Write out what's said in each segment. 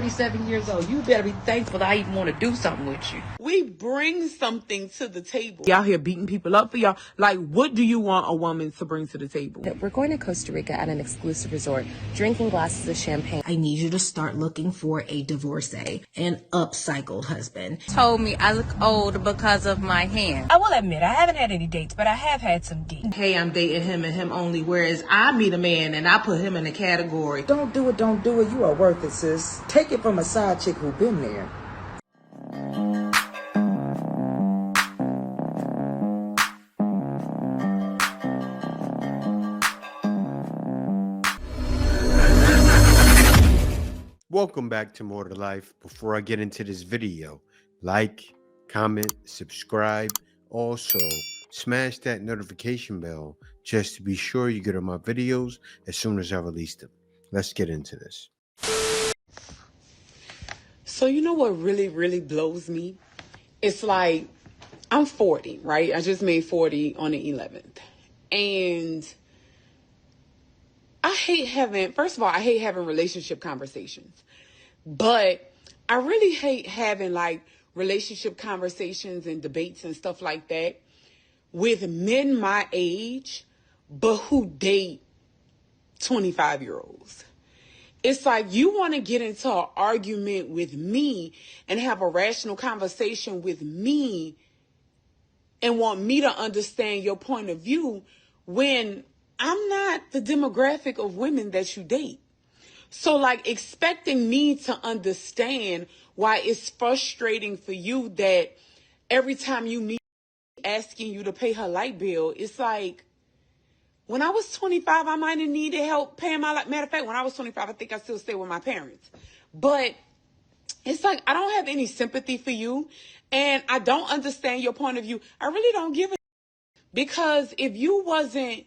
47 years old. You better be thankful that I even want to do something with you. We bring something to the table. Y'all here beating people up for y'all. Like, what do you want a woman to bring to the table? We're going to Costa Rica at an exclusive resort, drinking glasses of champagne. I need you to start looking for a divorcee, an upcycled husband. Told me I look old because of my hair. I will admit, I haven't had any dates, but I have had some dates. Hey, I'm dating him and him only, whereas I meet a man and I put him in a category. Don't do it, you are worth it, sis. Take it from a side chick who been there. Welcome back to More to Life. Before I get into this video, like, comment, subscribe. Also, smash that notification bell just to be sure you get on my videos as soon as I release them. Let's get into this. So you know what really, really blows me? It's like, I'm 40, right? I just made 40 on the 11th. And first of all, I hate having relationship conversations. But I really hate having like relationship conversations and debates and stuff like that with men my age, but who date 25-year-olds. It's like you want to get into an argument with me and have a rational conversation with me and want me to understand your point of view when I'm not the demographic of women that you date. So like expecting me to understand why it's frustrating for you that every time you meet asking you to pay her light bill, it's like, when I was 25, I might have needed help paying my light. Matter of fact, when I was 25, I think I still stay with my parents. But it's like, I don't have any sympathy for you. And I don't understand your point of view. I really don't give a because if you wasn't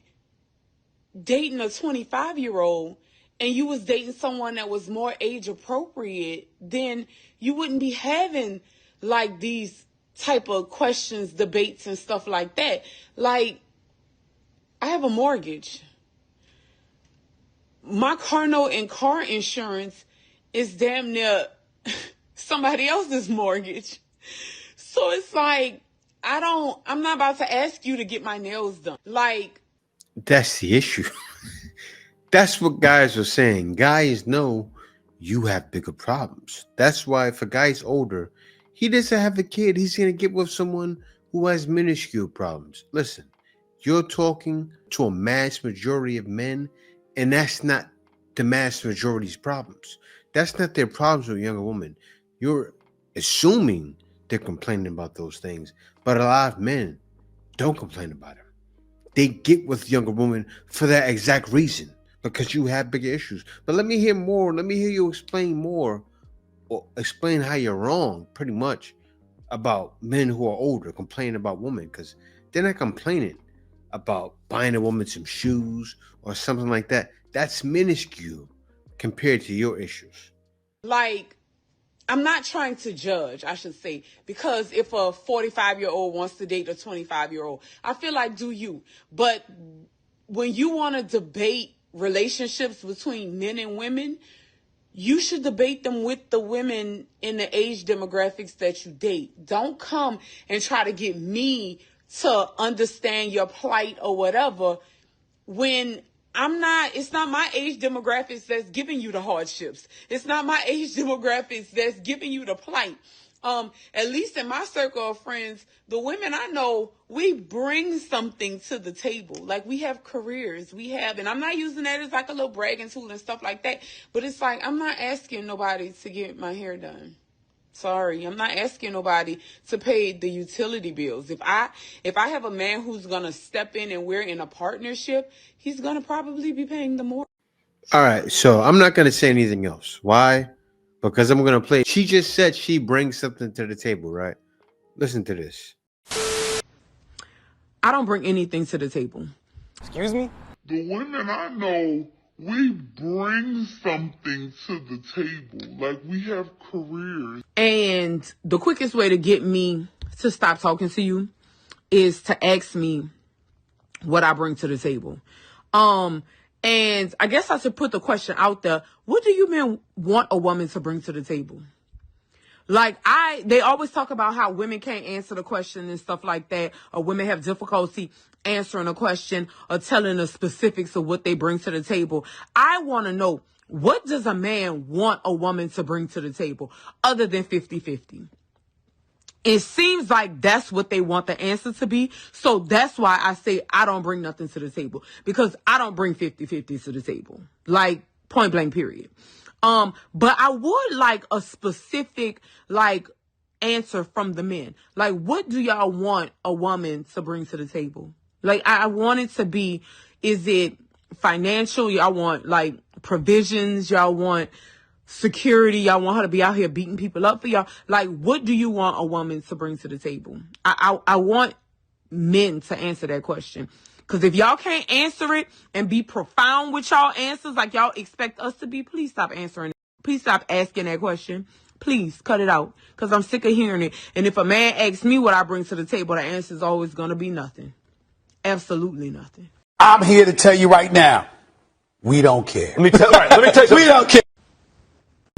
dating a 25-year-old and you was dating someone that was more age appropriate, then you wouldn't be having like these type of questions, debates and stuff like that. Like, I have a mortgage. My car note and car insurance is damn near somebody else's mortgage. So it's like, I'm not about to ask you to get my nails done. Like, That's the issue. That's what guys are saying. Guys know you have bigger problems. That's why if a guy's older, he doesn't have a kid, he's going to get with someone who has minuscule problems. Listen, you're talking to a mass majority of men, and that's not the mass majority's problems. That's not their problems with younger women. You're assuming they're complaining about those things, but a lot of men don't complain about them. They get with younger women for that exact reason, because you have bigger issues. But let me hear more. Let me hear you explain more, or explain how you're wrong, pretty much, about men who are older complaining about women, because they're not complaining about buying a woman some shoes or something like that. That's minuscule compared to your issues. like, I'm not trying to judge, I should say, because if a 45-year-old wants to date a 25-year-old, I feel like do you. But when you want to debate relationships between men and women, you should debate them with the women in the age demographics that you date. Don't come and try to get me to understand your plight or whatever when it's not my age demographics that's giving you the hardships. It's not my age demographics that's giving you the plight. At least in my circle of friends, the women I know, we bring something to the table. Like, we have careers, and I'm not using that as like a little bragging tool and stuff like that, but it's like, I'm not asking nobody to get my hair done. Sorry, I'm not asking nobody to pay the utility bills. If I have a man who's going to step in and we're in a partnership, he's going to probably be paying the more. All right, so I'm not going to say anything else. Why? Because I'm going to play. She just said she brings something to the table, right? Listen to this. I don't bring anything to the table. Excuse me? The women I know, we bring something to the table. Like, we have careers. And the quickest way to get me to stop talking to you is to ask me what I bring to the table. And I guess I should put the question out there. What do you men want a woman to bring to the table? Like, they always talk about how women can't answer the question and stuff like that, or women have difficulty answering a question or telling the specifics of what they bring to the table. I want to know, what does a man want a woman to bring to the table other than 50-50? It seems like that's what they want the answer to be. So that's why I say I don't bring nothing to the table, because I don't bring 50-50 to the table. Like, point blank, period. But I would like a specific, like, answer from the men. Like, what do y'all want a woman to bring to the table? Like, I want it to be, is it financial? Y'all want, like, provisions? Y'all want security? Y'all want her to be out here beating people up for y'all? Like, what do you want a woman to bring to the table? I want men to answer that question. Because if y'all can't answer it and be profound with y'all answers like y'all expect us to be, please stop answering it. Please stop asking that question. Please cut it out, because I'm sick of hearing it. And if a man asks me what I bring to the table, the answer is always going to be nothing. Absolutely nothing. I'm here to tell you right now, we don't care. Let me tell you, We don't care.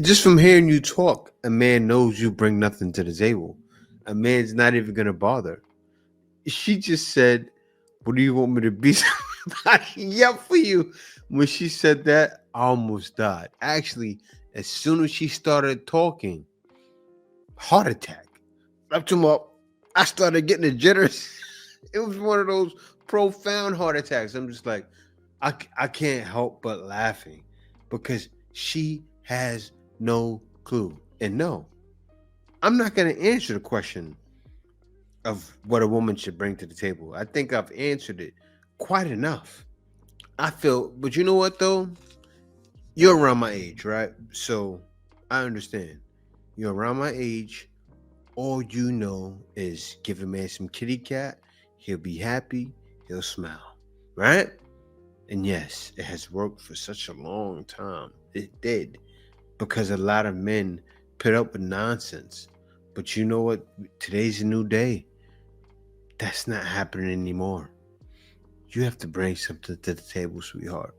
just from hearing you talk, a man knows you bring nothing to the table. A man's not even going to bother. She just said, what do you want me to be? Somebody yell for you. When she said that, I almost died. Actually, as soon as she started talking, heart attack. Up to my, I started getting the jitters. It was one of those profound heart attacks. I'm just like, I can't help but laughing, because she has no clue. And no, I'm not going to answer the question of what a woman should bring to the table. I think I've answered it quite enough. I feel, but you know what though? You're around my age, right? So I understand. You're around my age. All you know is give a man some kitty cat. He'll be happy. He'll smile, right? And yes, it has worked for such a long time. It did, because a lot of men put up with nonsense. But you know what? Today's a new day. That's not happening anymore. You have to bring something to the table, sweetheart.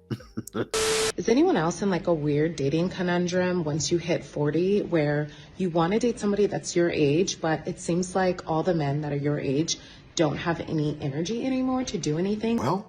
Is anyone else in like a weird dating conundrum once you hit 40 where you want to date somebody that's your age, but it seems like all the men that are your age don't have any energy anymore to do anything? Well,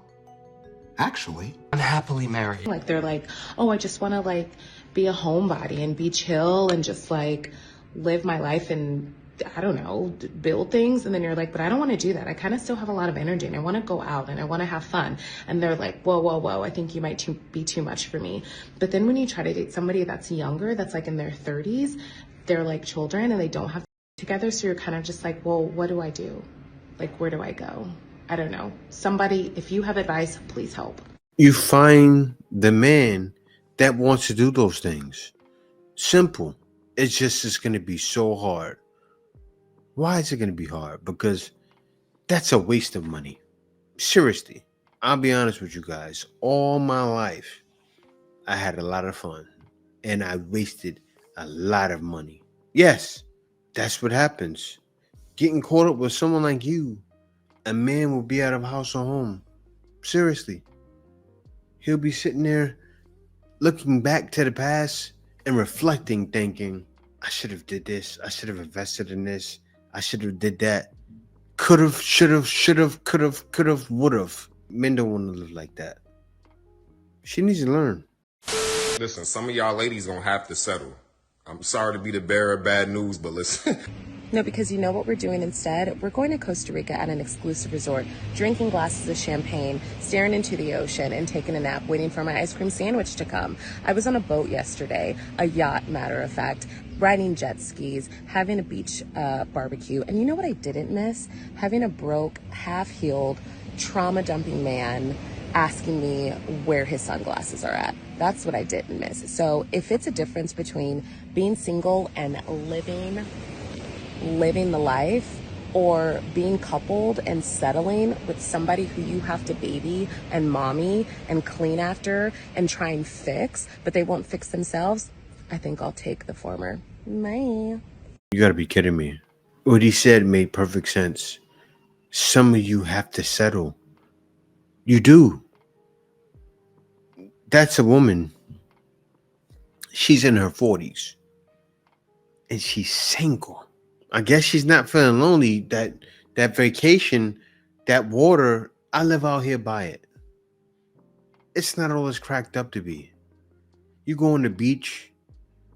actually, I'm happily married. Like they're like, oh, I just want to like be a homebody and be chill and just like live my life and I don't know, build things. And then you're like, but I don't want to do that. I kind of still have a lot of energy and I want to go out and I want to have fun. And they're like, whoa, I think you might be too much for me. But then when you try to date somebody that's younger, that's like in their 30s, they're like children and they don't have together. So you're kind of just like, well, what do I do? Like, where do I go? I don't know. Somebody, if you have advice, please help. You find the man that wants to do those things. Simple. It's going to be so hard. Why is it going to be hard? Because that's a waste of money. Seriously, I'll be honest with you guys. All my life, I had a lot of fun and I wasted a lot of money. Yes, that's what happens. Getting caught up with someone like you, a man will be out of house or home. Seriously. He'll be sitting there looking back to the past and reflecting, thinking, I should have did this. I should have invested in this. I should have did that. Could have, should have, would have. Men don't want to live like that. She needs to learn. Listen, some of y'all ladies gonna have to settle. I'm sorry to be the bearer of bad news, but listen. No, because you know what we're doing instead? We're going to Costa Rica at an exclusive resort, drinking glasses of champagne, staring into the ocean, and taking a nap, waiting for my ice cream sandwich to come. I was on a boat yesterday, a yacht, matter of fact, riding jet skis, having a beach barbecue. And you know what I didn't miss? Having a broke, half-healed, trauma-dumping man asking me where his sunglasses are at. That's what I didn't miss. So if it's a difference between being single and living the life, or being coupled and settling with somebody who you have to baby and mommy and clean after and try and fix, but they won't fix themselves, I think I'll take the former. Bye. You gotta be kidding me. What he said made perfect sense. Some of you have to settle. You do. That's a woman. She's in her 40s and she's single. I guess she's not feeling lonely. That vacation, that water, I live out here by it. It's not all it's cracked up to be. You go on the beach,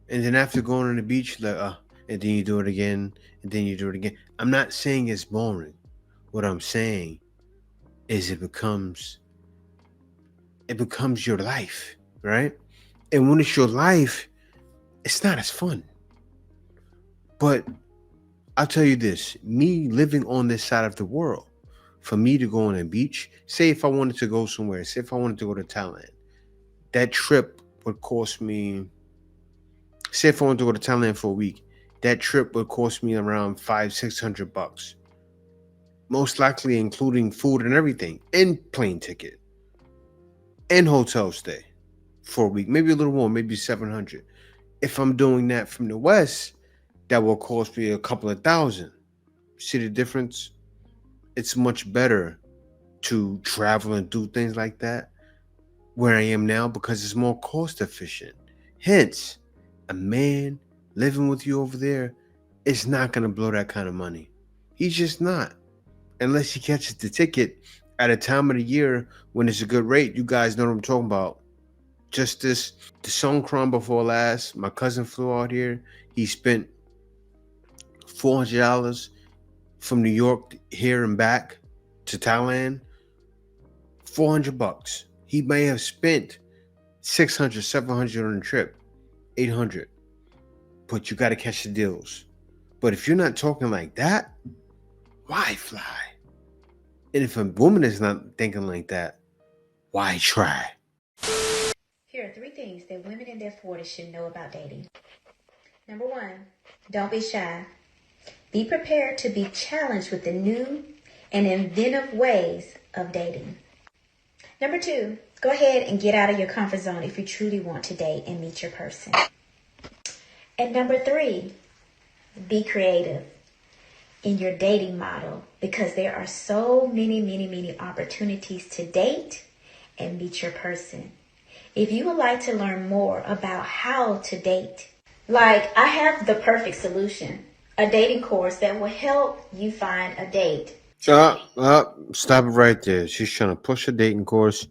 and then after going on the beach, and then you do it again, and then you do it again. I'm not saying it's boring. What I'm saying is it becomes your life, right? And when it's your life, it's not as fun. But I'll tell you this, me living on this side of the world, for me to go on a beach, say if I wanted to go somewhere, say if I wanted to go to Thailand, that trip would cost me, say if I wanted to go to Thailand for a week, that trip would cost me around $500-600. Most likely including food and everything, and plane ticket, and hotel stay for a week, maybe a little more, maybe $700. If I'm doing that from the West, that will cost me a couple of thousand. See the difference? It's much better to travel and do things like that where I am now because it's more cost efficient. Hence, a man living with you over there is not going to blow that kind of money. He's just not. Unless he catches the ticket at a time of the year when it's a good rate. You guys know what I'm talking about. Just the Songkran before last, my cousin flew out here. He spent $400 from New York here and back to Thailand. $400. He may have spent $600, $700 on the trip, $800. But you got to catch the deals. But if you're not talking like that, why fly? And if a woman is not thinking like that, why try? Here are 3 things that women in their 40s should know about dating. Number 1, don't be shy. Be prepared to be challenged with the new and inventive ways of dating. Number 2, go ahead and get out of your comfort zone if you truly want to date and meet your person. And number 3, be creative in your dating model because there are so many opportunities to date and meet your person. If you would like to learn more about how to date, like I have the perfect solution, a dating course that will help you find a date. Stop it right there. She's trying to push a dating course.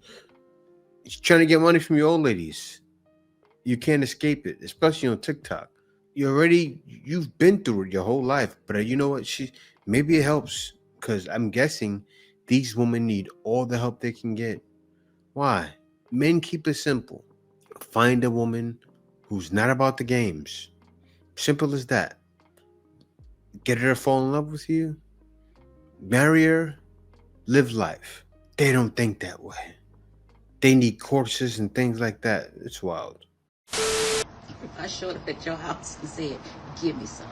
She's trying to get money from your old ladies. You can't escape it, especially on TikTok. You've been through it your whole life. But you know what? Maybe it helps because I'm guessing these women need all the help they can get. Why? Men keep it simple. Find a woman who's not about the games. Simple as that. Get her to fall in love with you. Marry her. Live life. They don't think that way. They need courses and things like that. It's wild. If I showed up at your house and said, give me some,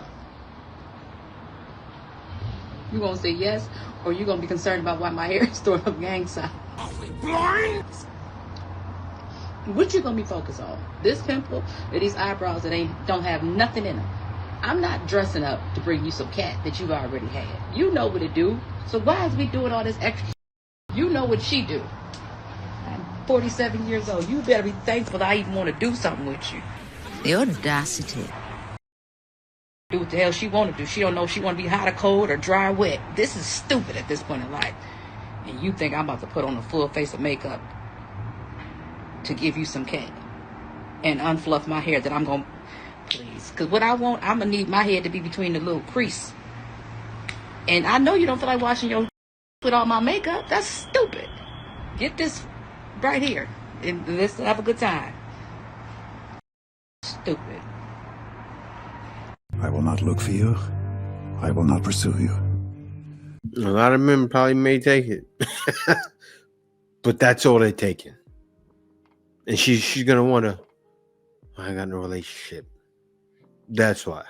you gonna say yes, or you gonna be concerned about why my hair is throwing up gang sign? Are we blind? What you gonna be focused on? This pimple or these eyebrows that don't have nothing in them? I'm not dressing up to bring you some cat that you've already had. You know what it do. So why is we doing all this extra? You know what she do. I'm 47 years old. You better be thankful that I even want to do something with you. The audacity. Do what the hell she want to do. She don't know if she want to be hot or cold or dry or wet. This is stupid at this point in life. And you think I'm about to put on a full face of makeup to give you some cat and unfluff my hair that I'm going to, please. Because what I want, I'm going to need my head to be between the little crease. And I know you don't feel like washing your with all my makeup. That's stupid. Get this right here and let's have a good time. Stupid. I will not look for you. I will not pursue you. A lot of men probably may take it. But that's all they're taking. And she's going to want to, I got no relationship. That's why.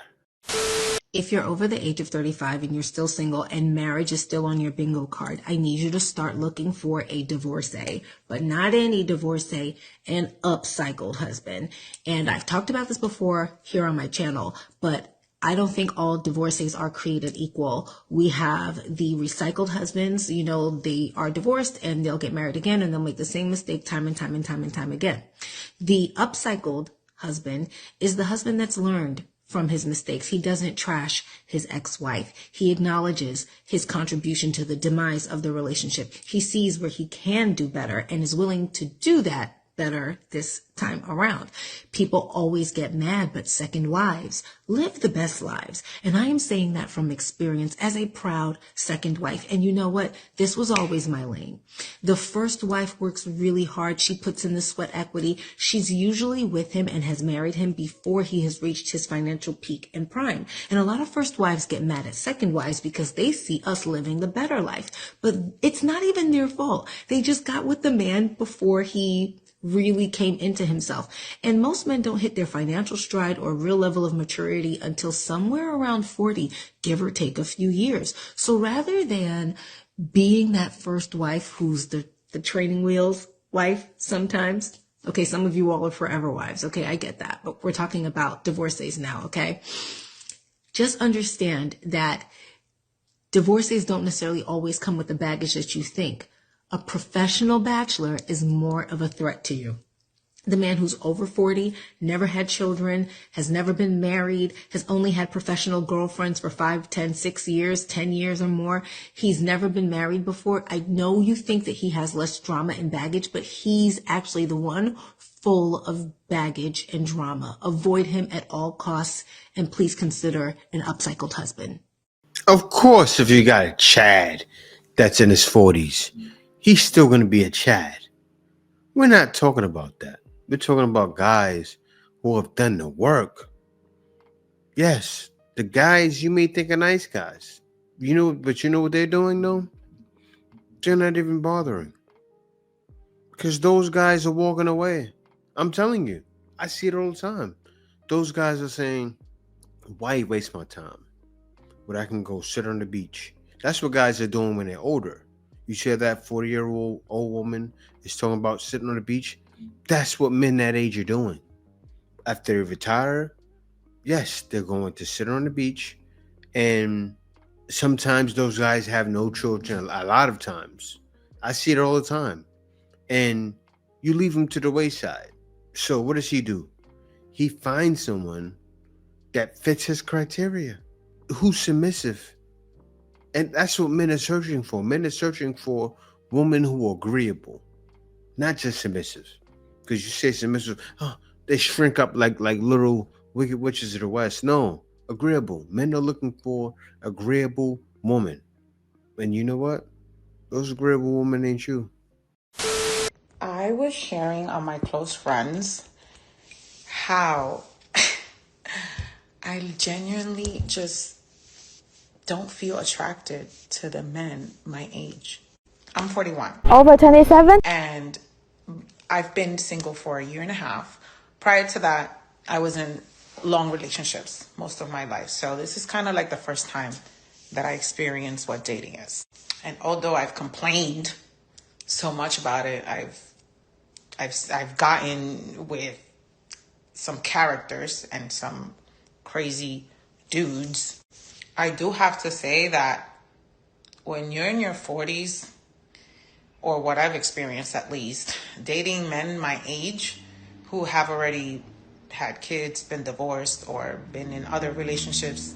If you're over the age of 35 and you're still single and marriage is still on your bingo card, I need you to start looking for a divorcee, but not any divorcee, an upcycled husband. And I've talked about this before here on my channel, but I don't think all divorcees are created equal. We have the recycled husbands, they are divorced and they'll get married again and they'll make the same mistake time and time and time and time again. The upcycled husband is the husband that's learned from his mistakes. He doesn't trash his ex-wife. He acknowledges his contribution to the demise of the relationship. He sees where he can do better and is willing to do that better this time around. People always get mad, but second wives live the best lives. And I am saying that from experience as a proud second wife. And you know what? This was always my lane. The first wife works really hard. She puts in the sweat equity. She's usually with him and has married him before he has reached his financial peak and prime. And a lot of first wives get mad at second wives because they see us living the better life. But it's not even their fault. They just got with the man before he really came into himself. And most men don't hit their financial stride or real level of maturity until somewhere around 40, give or take a few years. So rather than being that first wife who's the training wheels wife sometimes, okay, some of you all are forever wives. Okay, I get that. But we're talking about divorcees now, okay? Just understand that divorcees don't necessarily always come with the baggage that you think. A professional bachelor is more of a threat to you. The man who's over 40, never had children, has never been married, has only had professional girlfriends for 5, 10, 6 years, 10 years or more. He's never been married before. I know you think that he has less drama and baggage, but he's actually the one full of baggage and drama. Avoid him at all costs, and please consider an upcycled husband. Of course, if you got a Chad that's in his 40s, he's still going to be a Chad. We're not talking about that. We're talking about guys who have done the work. Yes, the guys you may think are nice guys. But you know what they're doing though? They're not even bothering. Because those guys are walking away. I'm telling you. I see it all the time. Those guys are saying, why waste my time when I can go sit on the beach? That's what guys are doing when they're older. You share that 40-year-old woman is talking about sitting on the beach. That's what men that age are doing. After they retire, yes, they're going to sit on the beach. And sometimes those guys have no children. A lot of times. I see it all the time. And you leave them to the wayside. So what does he do? He finds someone that fits his criteria, who's submissive. And that's what men are searching for. Men are searching for women who are agreeable, not just submissive. Because you say submissive, they shrink up like little wicked witches of the West. No, agreeable. Men are looking for agreeable woman. And you know what? Those agreeable women ain't you. I was sharing on my close friends how I genuinely just don't feel attracted to the men my age. I'm 41. Over 27? And I've been single for 1.5 years. Prior to that, I was in long relationships most of my life. So this is kind of like the first time that I experienced what dating is. And although I've complained so much about it, I've gotten with some characters and some crazy dudes. I do have to say that when you're in your 40s, or what I've experienced at least, dating men my age who have already had kids, been divorced, or been in other relationships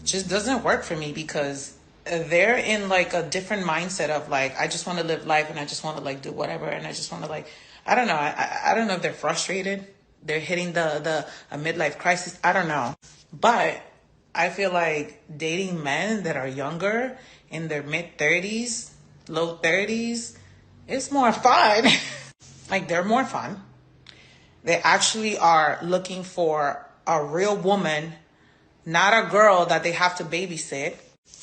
just doesn't work for me, because they're in like a different mindset of like, I just want to live life and I just want to like do whatever, and I just want to like, I don't know. I don't know if they're frustrated. They're hitting a midlife crisis. I don't know. But I feel like dating men that are younger, in their mid-30s, low 30s, it's more fun. Like, they're more fun. They actually are looking for a real woman, not a girl that they have to babysit.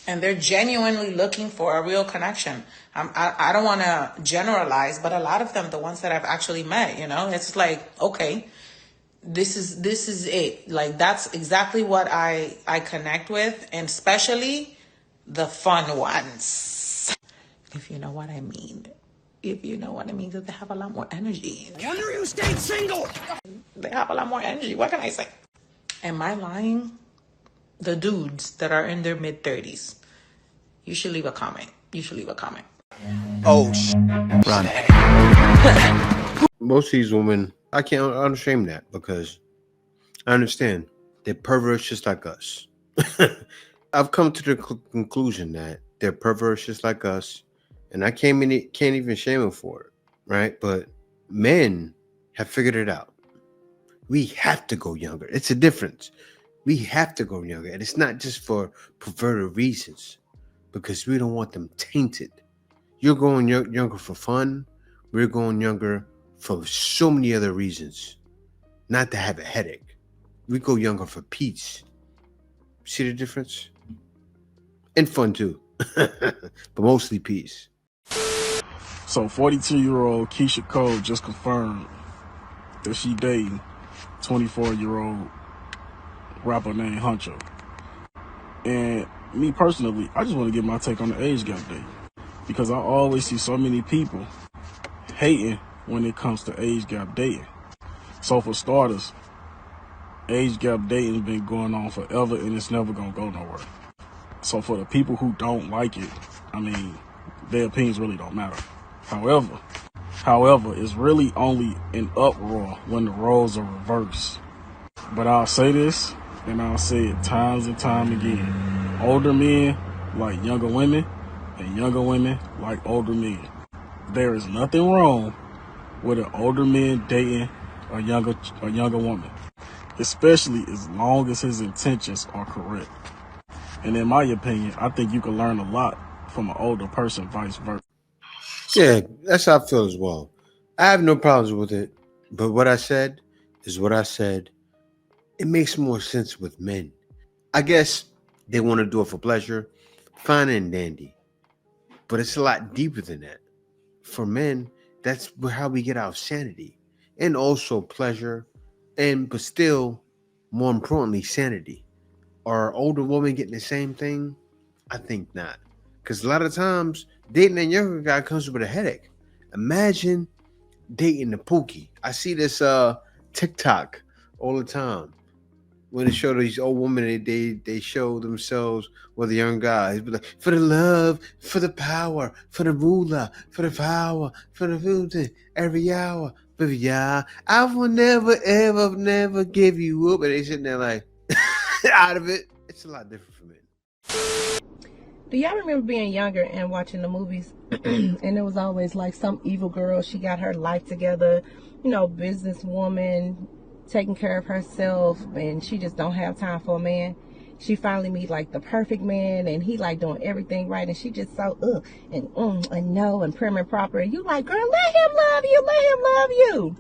And they're genuinely looking for a real connection. I don't want to generalize, but a lot of them, the ones that I've actually met, it's like, okay, this is it. Like, that's exactly what I connect with, and especially the fun ones. If you know what I mean. If you know what I mean, that they have a lot more energy. Wonder you stayed single. They have a lot more energy. What can I say? Am I lying? the dudes that are in their mid-30s, you should leave a comment. You should leave a comment. Oh, run. Most of these women, I can't unshame that because I understand they're perverts just like us. I've come to the conclusion that they're perverts just like us, and I can't even shame them for it, right? But men have figured it out. We have to go younger. It's a difference. We have to go younger, and it's not just for perverted reasons, because we don't want them tainted. You're going younger for fun. We're going younger for so many other reasons, not to have a headache. We go younger for peace. See the difference? And fun too, but mostly peace. So 42-year-old Keisha Cole just confirmed that she dating 24-year-old rapper named Huncho. And me personally, I just want to get my take on the age gap dating, because I always see so many people hating when it comes to age gap dating. So for starters, age gap dating has been going on forever and it's never gonna go nowhere. So for the people who don't like it, I mean, their opinions really don't matter. However, it's really only an uproar when the roles are reversed. But I'll say this, and I'll say it times and time again. Older men like younger women, and younger women like older men. There is nothing wrong with an older man dating a younger woman, especially as long as his intentions are correct. And in my opinion, I think you can learn a lot from an older person, vice versa. Yeah, that's how I feel as well. I have no problems with it, but what I said is what I said. It makes more sense with men. I guess they want to do it for pleasure, fine and dandy, but it's a lot deeper than that. For men, that's how we get our sanity, and also pleasure, but still, more importantly, sanity. Are older women getting the same thing? I think not. Because a lot of times, dating a younger guy comes with a headache. Imagine dating a Pookie. I see this TikTok all the time. When they show these old women, they show themselves with a young guy. He'd be like, for the love, for the power, for the ruler, for the power, for the food, every hour, baby, yeah. I will never, ever, never give you up. And they sitting there like, out of it. It's a lot different for men. Do y'all remember being younger and watching the movies? And it was always like some evil girl. She got her life together, businesswoman, taking care of herself, and she just don't have time for a man. She finally meet like the perfect man, and he like doing everything right, and she just so and no and prim and proper, and you like, girl, let him love you, let him love you.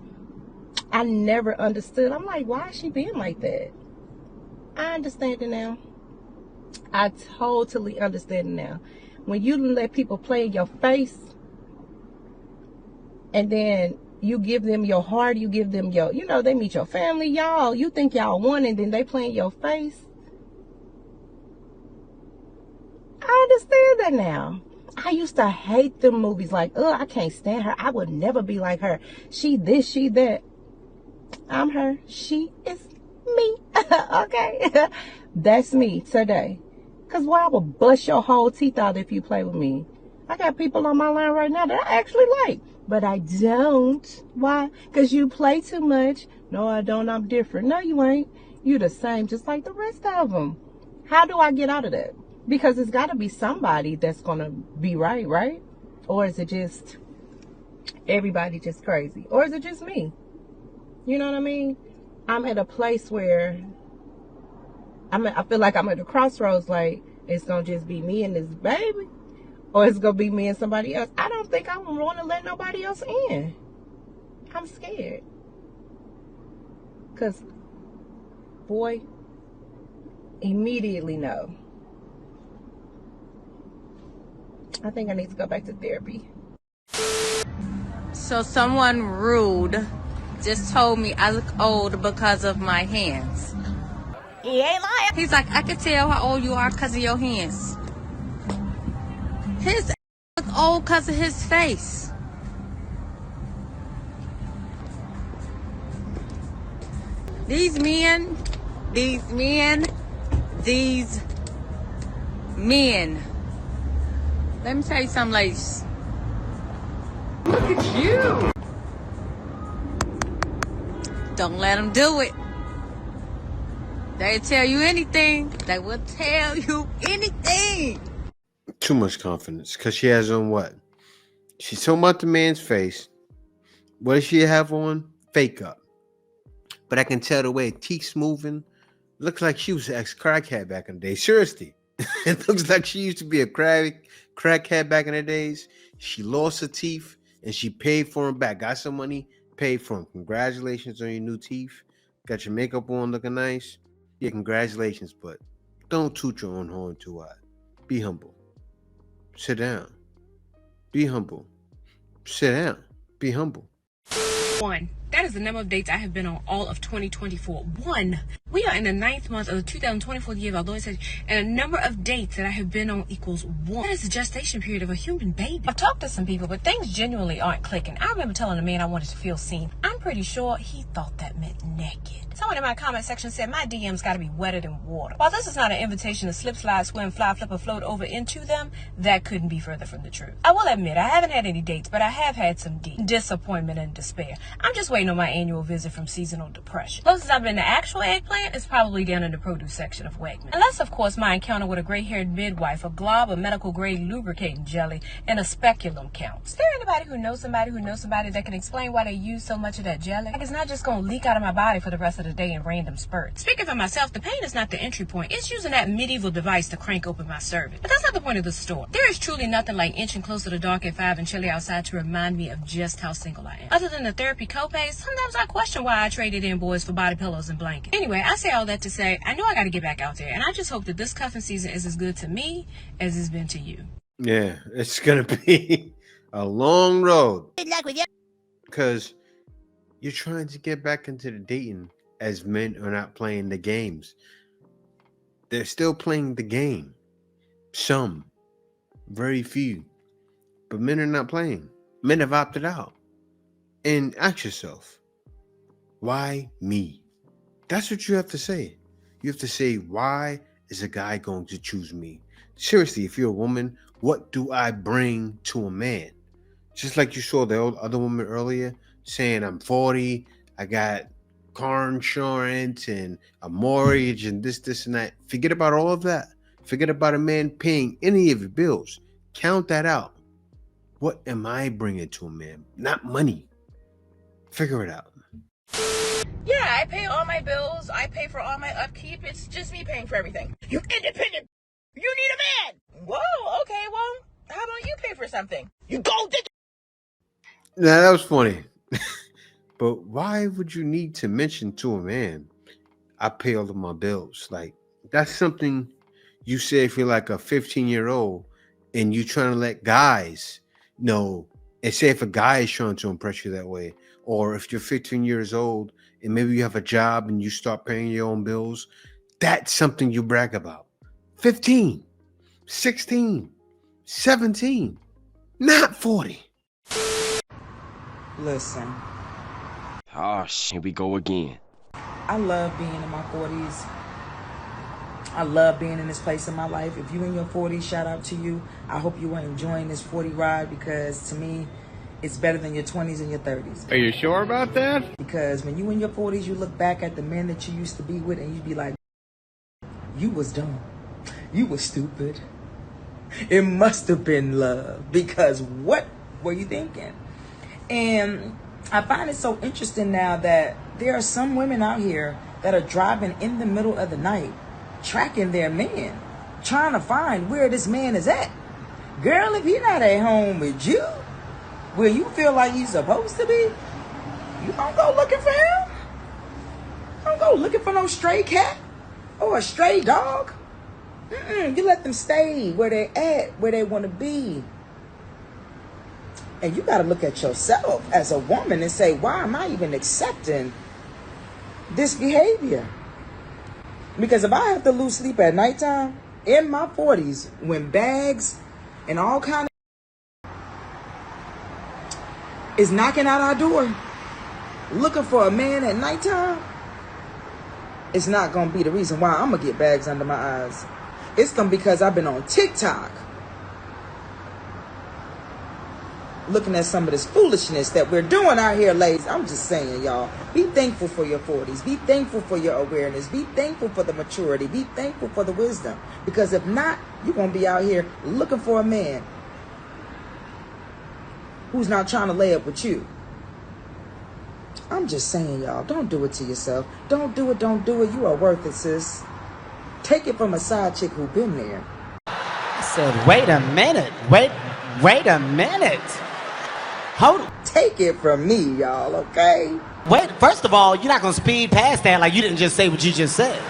I never understood. I'm like, why is she being like that? I understand it now. I totally understand it now. When you let people play in your face, and then you give them your heart, you give them your, they meet your family, y'all. You think y'all won, and then they play in your face. I understand that now. I used to hate them movies like, I can't stand her. I would never be like her. She this, she that. I'm her. She is me. Okay? That's me today. Because I will bust your whole teeth out if you play with me. I got people on my line right now that I actually like. But I don't. Why? Because you play too much. No, I don't. I'm different. No, you ain't. You the same, just like the rest of them. How do I get out of that? Because it's got to be somebody that's going to be right? Or is it just everybody just crazy? Or is it just me? You know what I mean? I'm at a place where I feel like I'm at a crossroads, like it's going to just be me and this baby. Or it's going to be me and somebody else. I don't think I want to let nobody else in. I'm scared. Because, boy, immediately no. I think I need to go back to therapy. So someone rude just told me I look old because of my hands. He ain't lying. He's like, I can tell how old you are because of your hands. His look old because of his face. These men these men. Let me tell you something, ladies. Look at you. Don't let them do it. They tell you anything. They will tell you anything. Too much confidence. Because she has on what? She's talking about the man's face. What does she have on? Fake up. But I can tell the way teeth's moving. Looks like she was an ex-crackhead back in the day. Seriously. It looks like she used to be a crackhead back in the days. She lost her teeth and she paid for them back. Got some money, paid for them. Congratulations on your new teeth. Got your makeup on looking nice. Yeah, congratulations, but don't toot your own horn too hard. Be humble. Sit down. Be humble. Sit down. Be humble. 1. That is the number of dates I have been on all of 2024. 1. We are in the 9th month of the 2024 year of our Lord, and a number of dates that I have been on equals 1. That is the gestation period of a human baby. I've talked to some people, but things genuinely aren't clicking. I remember telling a man I wanted to feel seen. I'm pretty sure he thought that meant naked. Someone in my comment section said my DMs got to be wetter than water. While this is not an invitation to slip, slide, swim, fly, flip, or float over into them, that couldn't be further from the truth. I will admit I haven't had any dates, but I have had some disappointment and despair. I'm just waiting on my annual visit from seasonal depression. Closest I've been to actual eggplant is probably down in the produce section of Wegmans. Unless, of course, my encounter with a gray-haired midwife, a glob of medical-grade lubricating jelly, and a speculum counts. Is there anybody who knows somebody that can explain why they use so much of that jelly? Like, it's not just going to leak out of my body for the rest of the day in random spurts. Speaking for myself, the pain is not the entry point. It's using that medieval device to crank open my cervix. But that's not the point of the story. There is truly nothing like inching closer to dark at 5 and chilly outside to remind me of just how single I am. Other than the therapy copays, sometimes I question why I traded in boys for body pillows and blankets. Anyway, I say all that to say, I know I got to get back out there, and I just hope that this cuffing season is as good to me as it's been to you. Yeah, it's going to be a long road. Good luck with you. Because you're trying to get back into the dating as men are not playing the games. They're still playing the game. Some. Very few. But men are not playing. Men have opted out. And ask yourself, why me? That's what you have to say. You have to say, why is a guy going to choose me? Seriously, if you're a woman, what do I bring to a man? Just like you saw the other woman earlier saying, I'm 40, I got car insurance and a mortgage and this and that. Forget about all of that. Forget about a man paying any of your bills. Count that out. What am I bringing to a man? Not money. Figure it out. Yeah, I pay all my bills. I pay for all my upkeep. It's just me paying for everything. You're independent. You need a man. Whoa, okay, well, how about you pay for something? You go to... Now, that was funny. But why would you need to mention to a man, I pay all of my bills? Like, that's something you say if you're like a 15-year-old and you trying to let guys know. And say if a guy is trying to impress you that way, or if you're 15 years old and maybe you have a job and you start paying your own bills, that's something you brag about. 15, 16, 17, not 40. Listen. Oh, here we go again. I love being in my 40s. I love being in this place in my life. If you in your 40s, shout out to you. I hope you are enjoying this 40 ride, because to me, it's better than your 20s and your 30s. Are you sure about that? Because when you in your 40s, you look back at the men that you used to be with and you be like, you was dumb. You was stupid. It must have been love, because what were you thinking? And I find it so interesting now that there are some women out here that are driving in the middle of the night, tracking their man, trying to find where this man is at. Girl, if he's not at home with you, where you feel like he's supposed to be, you don't go looking for him. Don't go looking for no stray cat or a stray dog. You let them stay where they at, where they want to be. And you got to look at yourself as a woman and say, why am I even accepting this behavior? Because if I have to lose sleep at nighttime in my 40s, when bags and all kind of is knocking out our door, looking for a man at nighttime, it's not going to be the reason why I'm going to get bags under my eyes. It's going to be because I've been on TikTok looking at some of this foolishness that we're doing out here, ladies. I'm just saying, y'all, be thankful for your 40s. Be thankful for your awareness. Be thankful for the maturity. Be thankful for the wisdom. Because if not, you're going to be out here looking for a man who's not trying to lay up with you. I'm just saying, y'all, don't do it to yourself. Don't do it. Don't do it. You are worth it, sis. Take it from a side chick who been there. I said, wait a minute. Wait a minute. Take it from me, y'all, okay? Wait, first of all, you're not going to speed past that like you didn't just say what you just said.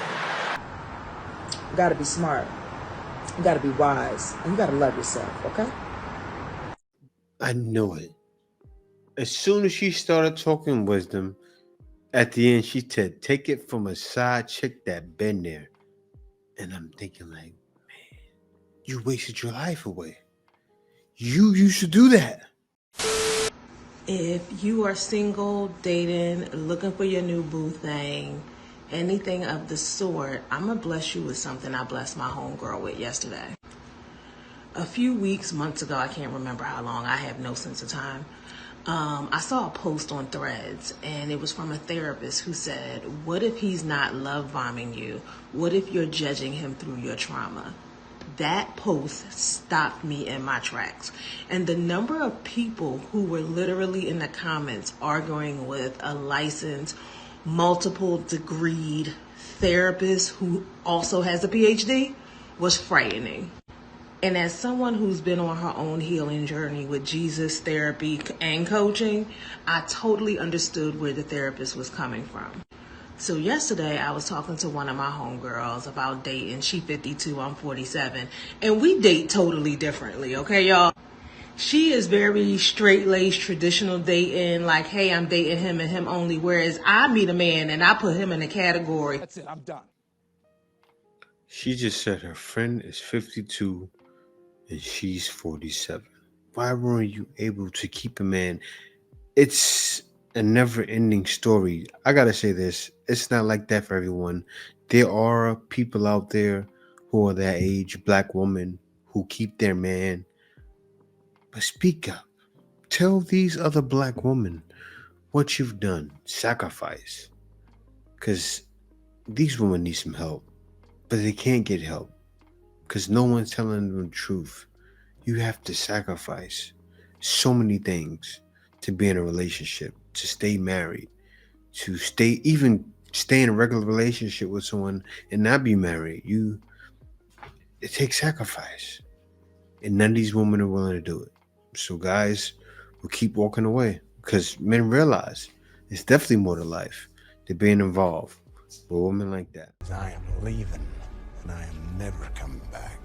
You got to be smart. You got to be wise. And you got to love yourself, okay? I knew it. As soon as she started talking wisdom, at the end, she said, take it from a side chick that been there. And I'm thinking like, man, you wasted your life away. You used to do that. If you are single, dating, looking for your new boo thing, anything of the sort, I'm going to bless you with something I blessed my homegirl with yesterday. A few weeks, months ago, I can't remember how long, I have no sense of time, I saw a post on Threads, and it was from a therapist who said, what if he's not love bombing you? What if you're judging him through your trauma? That post stopped me in my tracks. And the number of people who were literally in the comments arguing with a licensed, multiple degreed therapist who also has a PhD was frightening. And as someone who's been on her own healing journey with Jesus, therapy, and coaching, I totally understood where the therapist was coming from. So yesterday I was talking to one of my homegirls about dating. She 52, I'm 47. And we date totally differently, okay, y'all? She is very straight-laced, traditional dating, like, hey, I'm dating him and him only. Whereas I meet a man and I put him in a category. That's it, I'm done. She just said her friend is 52 and she's 47. Why weren't you able to keep a man? It's a never-ending story. I gotta say this. It's not like that for everyone. There are people out there who are that age, black women, who keep their man. But speak up. Tell these other black women what you've done. Sacrifice. Because these women need some help. But they can't get help. Because no one's telling them the truth. You have to sacrifice so many things to be in a relationship, to stay married, to stay in a regular relationship with someone and not be married. It takes sacrifice. And none of these women are willing to do it. So guys will keep walking away because men realize it's definitely more to life than being involved with women like that. I am leaving and I am never coming back.